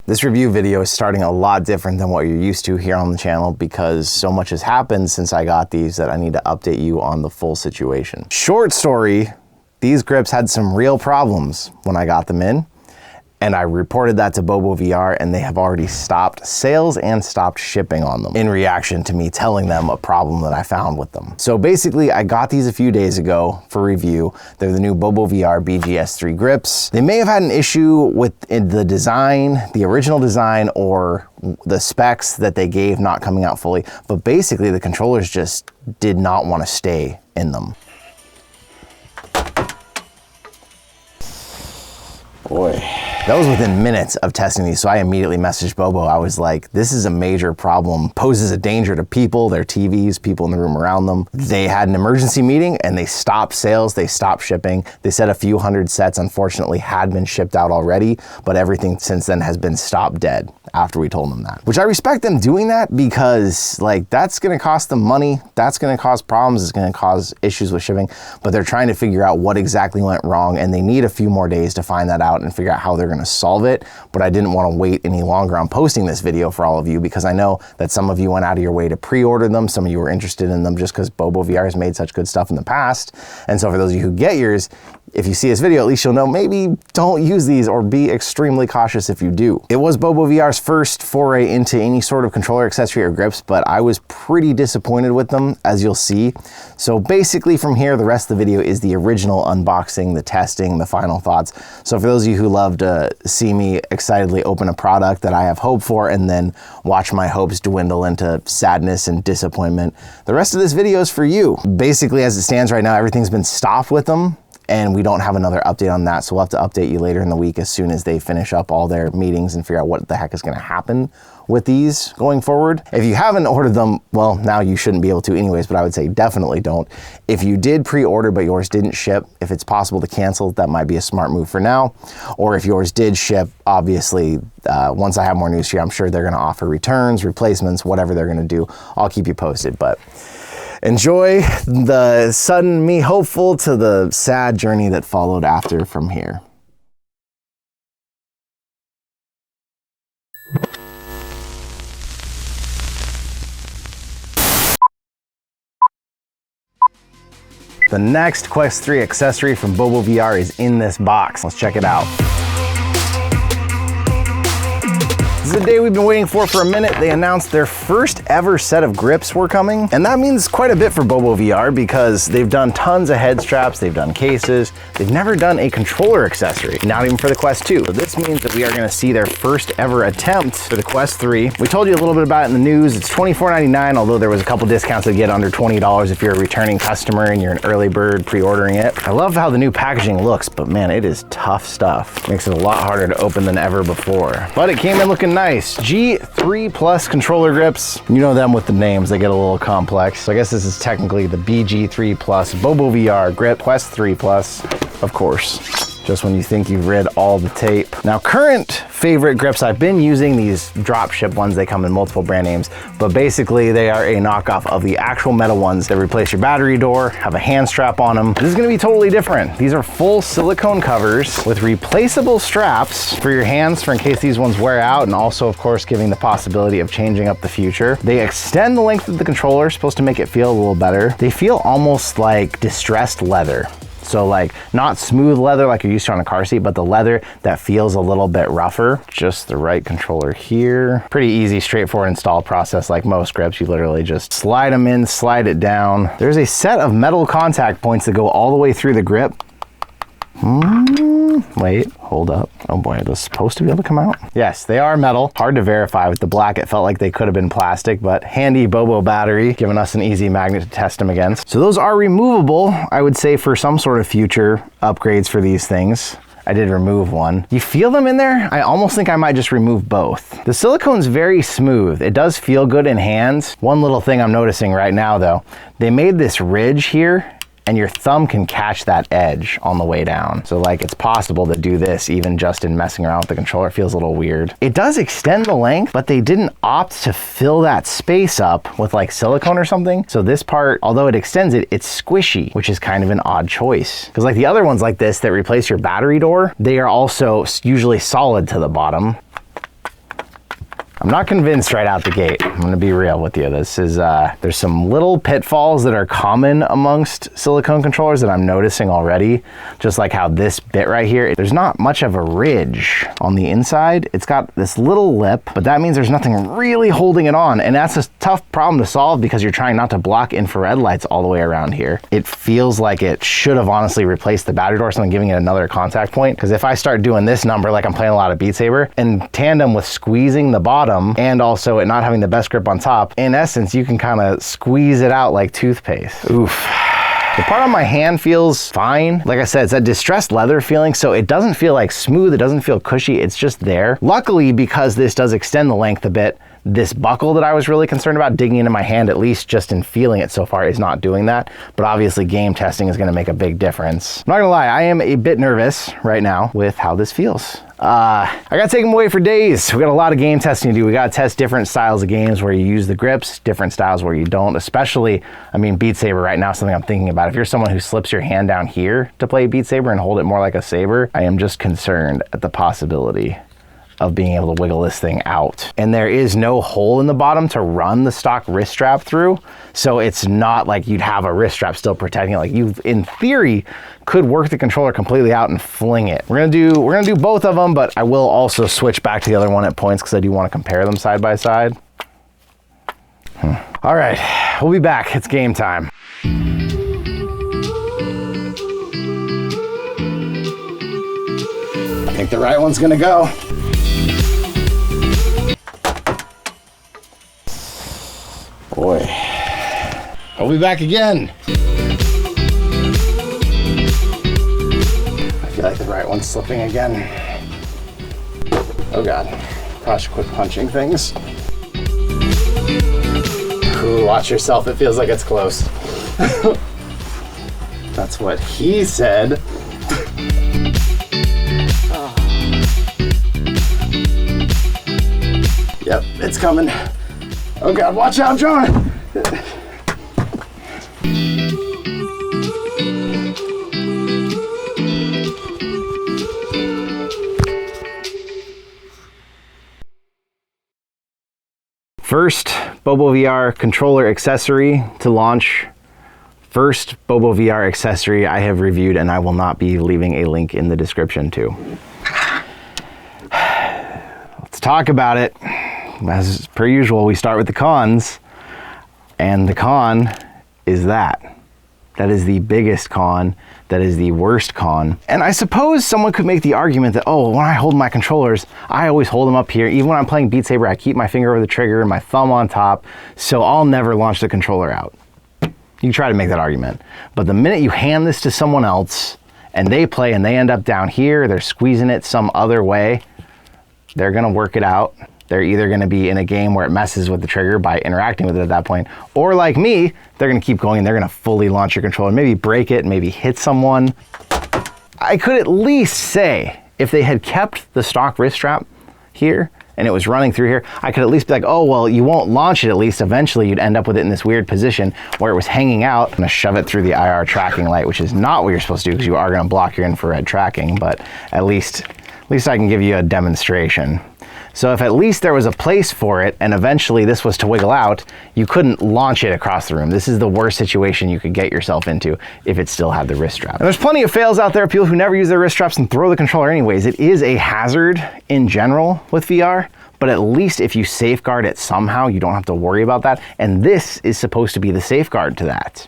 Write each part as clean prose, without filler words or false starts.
This review video is starting a lot different than what you're used to here on the channel because so much has happened since I got these that I need to update you on the full situation. Short story, these grips had some real problems when I got them in, and I reported that to BoboVR, and they have already stopped sales and stopped shipping on them in reaction to me telling them a problem that I found with them. So basically, I got these a few days ago for review. They're the new BoboVR BGS3 grips. They may have had an issue with the design, the original design, or the specs that they gave not coming out fully, but basically the controllers just did not want to stay in them. Boy. That was within minutes of testing these, so I immediately messaged Bobo. I was like, this is a major problem, poses a danger to people, their TVs, people in the room around them. They had an emergency meeting and they stopped sales, they stopped shipping. They said a few hundred sets unfortunately had been shipped out already, but everything since then has been stopped dead after we told them that. Which I respect them doing that because like that's gonna cost them money, that's gonna cause problems, it's gonna cause issues with shipping, but they're trying to figure out what exactly went wrong and they need a few more days to find that out and figure out how they're gonna solve it. But I didn't want to wait any longer on posting this video for all of you because I know that some of you went out of your way to pre-order them, some of you were interested in them just because BoboVR has made such good stuff in the past. And so for those of you who get yours, if you see this video, at least you'll know maybe don't use these or be extremely cautious if you do. It was BoboVR's first foray into any sort of controller accessory or grips, but I was pretty disappointed with them, as you'll see. So basically from here, the rest of the video is the original unboxing, the testing, the final thoughts. So for those of you who love to see me excitedly open a product that I have hope for and then watch my hopes dwindle into sadness and disappointment, the rest of this video is for you. Basically, as it stands right now, everything's been stopped with them, and we don't have another update on that, so we'll have to update you later in the week as soon as they finish up all their meetings and figure out what the heck is gonna happen with these going forward. If you haven't ordered them, well, now you shouldn't be able to anyways, but I would say definitely don't. If you did pre-order but yours didn't ship, if it's possible to cancel, that might be a smart move for now. Or if yours did ship, obviously, once I have more news here, I'm sure they're gonna offer returns, replacements, whatever they're gonna do. I'll keep you posted, but enjoy the sudden me hopeful to the sad journey that followed after from here. The next Quest 3 accessory from BoboVR is in this box. Let's check it out. This is the day we've been waiting for a minute. They announced their first ever set of grips were coming, and that means quite a bit for BoboVR because they've done tons of head straps, they've done cases, they've never done a controller accessory, not even for the Quest 2. So this means that we are gonna see their first ever attempt for the Quest 3. We told you a little bit about it in the news. It's $24.99, although there was a couple discounts that get under $20 if you're a returning customer and you're an early bird pre-ordering it. I love how the new packaging looks, but man, it is tough stuff. Makes it a lot harder to open than ever before. But it came in looking nice. G3 Plus controller grips. You know them with the names, they get a little complex. So I guess this is technically the BG3 Plus BoboVR grip, Quest 3 Plus, of course. Just when you think you've read all the tape. Now, current favorite grips, I've been using these drop ship ones. They come in multiple brand names, but basically they are a knockoff of the actual metal ones that replace your battery door, have a hand strap on them. This is gonna be totally different. These are full silicone covers with replaceable straps for your hands for in case these ones wear out, and also of course giving the possibility of changing up the future. They extend the length of the controller, supposed to make it feel a little better. They feel almost like distressed leather. So like not smooth leather like you're used to on a car seat, but the leather that feels a little bit rougher. Just the right controller here. Pretty easy, straightforward install process like most grips. You literally just slide them in, slide it down. There's a set of metal contact points that go all the way through the grip. Wait, hold up. Oh boy, are those supposed to be able to come out? Yes, they are metal. Hard to verify with the black. It felt like they could have been plastic, but handy Bobo battery, giving us an easy magnet to test them against. So those are removable, I would say, for some sort of future upgrades for these things. I did remove one. You feel them in there? I almost think I might just remove both. The silicone's very smooth. It does feel good in hands. One little thing I'm noticing right now though, they made this ridge here and your thumb can catch that edge on the way down. So like it's possible to do this even just in messing around with the controller. It feels a little weird. It does extend the length, but they didn't opt to fill that space up with like silicone or something. So this part, although it extends it, it's squishy, which is kind of an odd choice. Because like the other ones like this that replace your battery door, they are also usually solid to the bottom. I'm not convinced right out the gate. I'm gonna be real with you. This is, there's some little pitfalls that are common amongst silicone controllers that I'm noticing already. Just like how this bit right here, there's not much of a ridge on the inside. It's got this little lip, but that means there's nothing really holding it on. And that's a tough problem to solve because you're trying not to block infrared lights all the way around here. It feels like it should have honestly replaced the battery door, so I'm giving it another contact point. Because if I start doing this number, like I'm playing a lot of Beat Saber, in tandem with squeezing the bottom and also it not having the best grip on top, in essence, you can kind of squeeze it out like toothpaste. Oof. The part on my hand feels fine. Like I said, it's a distressed leather feeling, so it doesn't feel like smooth, it doesn't feel cushy, it's just there. Luckily, because this does extend the length a bit, this buckle that I was really concerned about digging into my hand, at least just in feeling it so far, is not doing that. But obviously game testing is gonna make a big difference. I'm not gonna lie, I am a bit nervous right now with how this feels. I gotta take them away for days. We got a lot of game testing to do. We gotta test different styles of games where you use the grips, different styles where you don't, especially, I mean, Beat Saber right now is something I'm thinking about. If you're someone who slips your hand down here to play Beat Saber and hold it more like a saber, I am just concerned at the possibility of being able to wiggle this thing out. And there is no hole in the bottom to run the stock wrist strap through. So it's not like you'd have a wrist strap still protecting it. Like you, in theory, could work the controller completely out and fling it. We're gonna do both of them, but I will also switch back to the other one at points because I do want to compare them side by side. All right, we'll be back. It's game time. I think the right one's gonna go. Boy, I'll be back again. I feel like the right one's slipping again. Oh God, probably should quit punching things. Ooh, watch yourself, it feels like it's close. That's what he said. Yep, it's coming. Oh God, watch out, John! First BoboVR controller accessory to launch. First BoboVR accessory I have reviewed, and I will not be leaving a link in the description to. Let's talk about it. As per usual, we start with the cons, and the con is that. That is the biggest con. That is the worst con. And I suppose someone could make the argument that, oh, when I hold my controllers, I always hold them up here. Even when I'm playing Beat Saber, I keep my finger over the trigger and my thumb on top, so I'll never launch the controller out. You can try to make that argument. But the minute you hand this to someone else, and they play and they end up down here, they're squeezing it some other way, they're gonna work it out. They're either gonna be in a game where it messes with the trigger by interacting with it at that point, or like me, they're gonna keep going and they're gonna fully launch your controller, maybe break it, maybe hit someone. I could at least say, if they had kept the stock wrist strap here and it was running through here, I could at least be like, oh, well, you won't launch it at least. Eventually you'd end up with it in this weird position where it was hanging out. I'm gonna shove it through the IR tracking light, which is not what you're supposed to do because you are gonna block your infrared tracking, but at least I can give you a demonstration. So if at least there was a place for it and eventually this was to wiggle out, you couldn't launch it across the room. This is the worst situation you could get yourself into if it still had the wrist strap. And there's plenty of fails out there, people who never use their wrist straps and throw the controller anyways. It is a hazard in general with VR, but at least if you safeguard it somehow, you don't have to worry about that. And this is supposed to be the safeguard to that,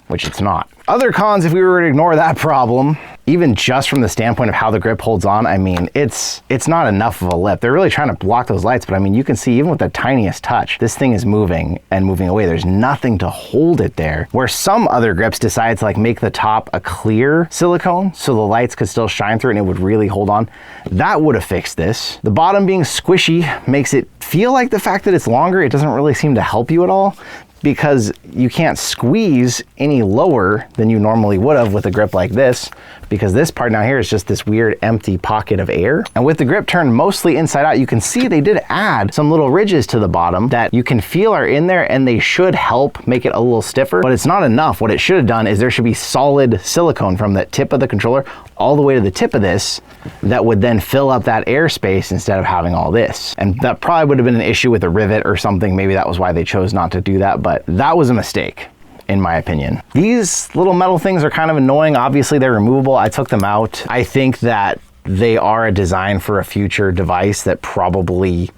which it's not. Other cons, if we were to ignore that problem, even just from the standpoint of how the grip holds on, I mean, it's not enough of a lip. They're really trying to block those lights, but I mean, you can see even with the tiniest touch, this thing is moving and moving away. There's nothing to hold it there. Where some other grips decide to like make the top a clear silicone so the lights could still shine through it and it would really hold on. That would have fixed this. The bottom being squishy makes it feel like the fact that it's longer, it doesn't really seem to help you at all because you can't squeeze any lower than you normally would have with a grip like this, because this part down here is just this weird empty pocket of air. And with the grip turned mostly inside out, you can see they did add some little ridges to the bottom that you can feel are in there, and they should help make it a little stiffer, but it's not enough. What it should have done is there should be solid silicone from the tip of the controller all the way to the tip of this that would then fill up that airspace instead of having all this. And that probably would have been an issue with a rivet or something. Maybe that was why they chose not to do that, but that was a mistake, in my opinion. These little metal things are kind of annoying. Obviously they're removable. I took them out. I think that they are a design for a future device that probably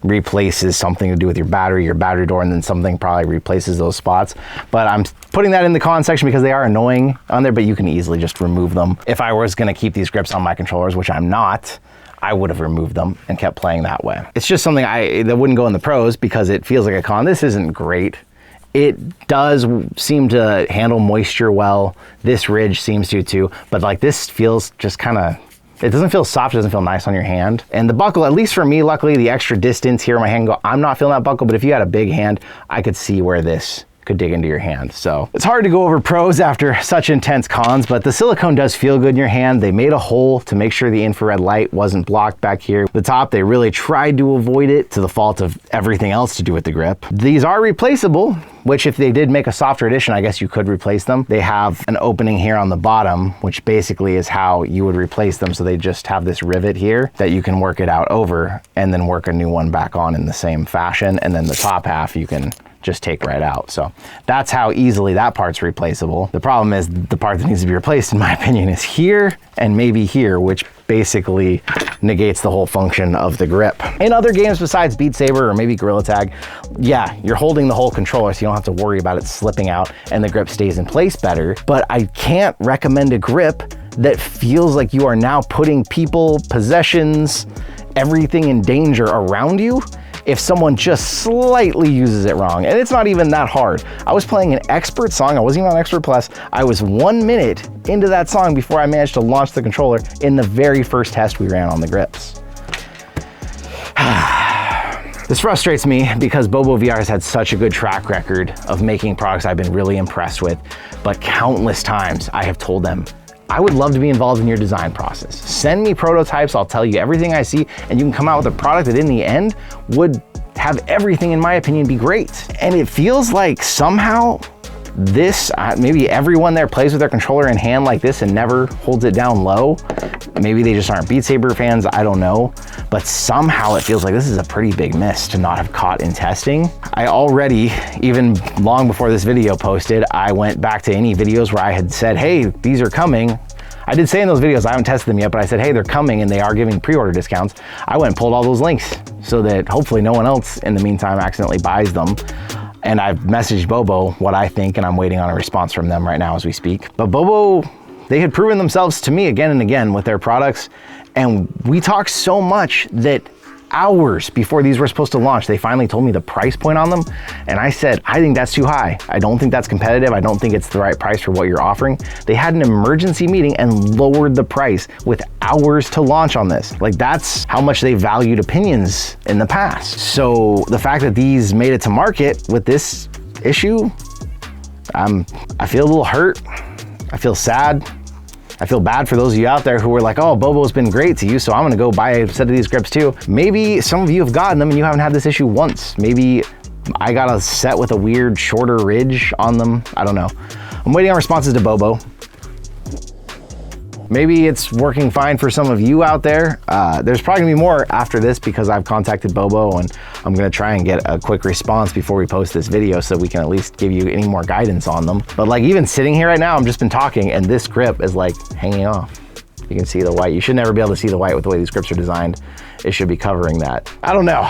replaces something to do with your battery door, and then something probably replaces those spots. But I'm putting that in the con section because they are annoying on there, but you can easily just remove them. If I was gonna keep these grips on my controllers, which I'm not, I would have removed them and kept playing that way. It's just something that wouldn't go in the pros because it feels like a con. This isn't great. It does seem to handle moisture well. This ridge seems to too, but like this feels just kind of, it doesn't feel soft, it doesn't feel nice on your hand. And the buckle, at least for me, luckily the extra distance here in my hand, I'm not feeling that buckle, but if you had a big hand, I could see where this could dig into your hand. So it's hard to go over pros after such intense cons, but the silicone does feel good in your hand. They made a hole to make sure the infrared light wasn't blocked back here. The top, they really tried to avoid it to the fault of everything else to do with the grip. These are replaceable, which if they did make a softer edition, I guess you could replace them. They have an opening here on the bottom, which basically is how you would replace them. So they just have this rivet here that you can work it out over and then work a new one back on in the same fashion. And then the top half you can just take right out. So that's how easily that part's replaceable. The problem is the part that needs to be replaced, in my opinion, is here and maybe here, which basically negates the whole function of the grip. In other games besides Beat Saber or maybe Gorilla Tag, yeah, you're holding the whole controller so you don't have to worry about it slipping out and the grip stays in place better. But I can't recommend a grip that feels like you are now putting people, possessions, everything in danger around you if someone just slightly uses it wrong. And it's not even that hard. I was playing an expert song. I wasn't even on Expert Plus. I was 1 minute into that song before I managed to launch the controller in the very first test we ran on the grips. This frustrates me because BoboVR has had such a good track record of making products I've been really impressed with, but countless times I have told them, I would love to be involved in your design process. Send me prototypes, I'll tell you everything I see, and you can come out with a product that in the end would have everything, in my opinion, be great. And it feels like somehow this, maybe everyone there plays with their controller in hand like this and never holds it down low. Maybe they just aren't Beat Saber fans, I don't know. But somehow it feels like this is a pretty big miss to not have caught in testing. I already, even long before this video posted, I went back to any videos where I had said, hey, these are coming. I did say in those videos, I haven't tested them yet, but I said, hey, they're coming and they are giving pre-order discounts. I went and pulled all those links so that hopefully no one else in the meantime accidentally buys them. And I've messaged Bobo what I think, and I'm waiting on a response from them right now as we speak. But Bobo, they had proven themselves to me again and again with their products. And we talked so much that hours before these were supposed to launch, they finally told me the price point on them. And I said, I think that's too high. I don't think that's competitive. I don't think it's the right price for what you're offering. They had an emergency meeting and lowered the price with hours to launch on this. Like, that's how much they valued opinions in the past. So the fact that these made it to market with this issue, I feel a little hurt. I feel sad. I feel bad for those of you out there who were like, oh, Bobo's been great to you, so I'm gonna go buy a set of these grips too. Maybe some of you have gotten them and you haven't had this issue once. Maybe I got a set with a weird shorter ridge on them. I don't know. I'm waiting on responses to Bobo. Maybe it's working fine for some of you out there. There's probably gonna be more after this because I've contacted Bobo and I'm gonna try and get a quick response before we post this video so we can at least give you any more guidance on them. But like, even sitting here right now, I've just been talking and this grip is like hanging off. You can see the white. You should never be able to see the white with the way these grips are designed. It should be covering that. I don't know.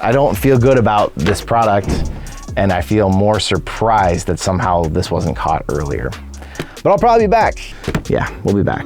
I don't feel good about this product and I feel more surprised that somehow this wasn't caught earlier. But I'll probably be back. Yeah, we'll be back.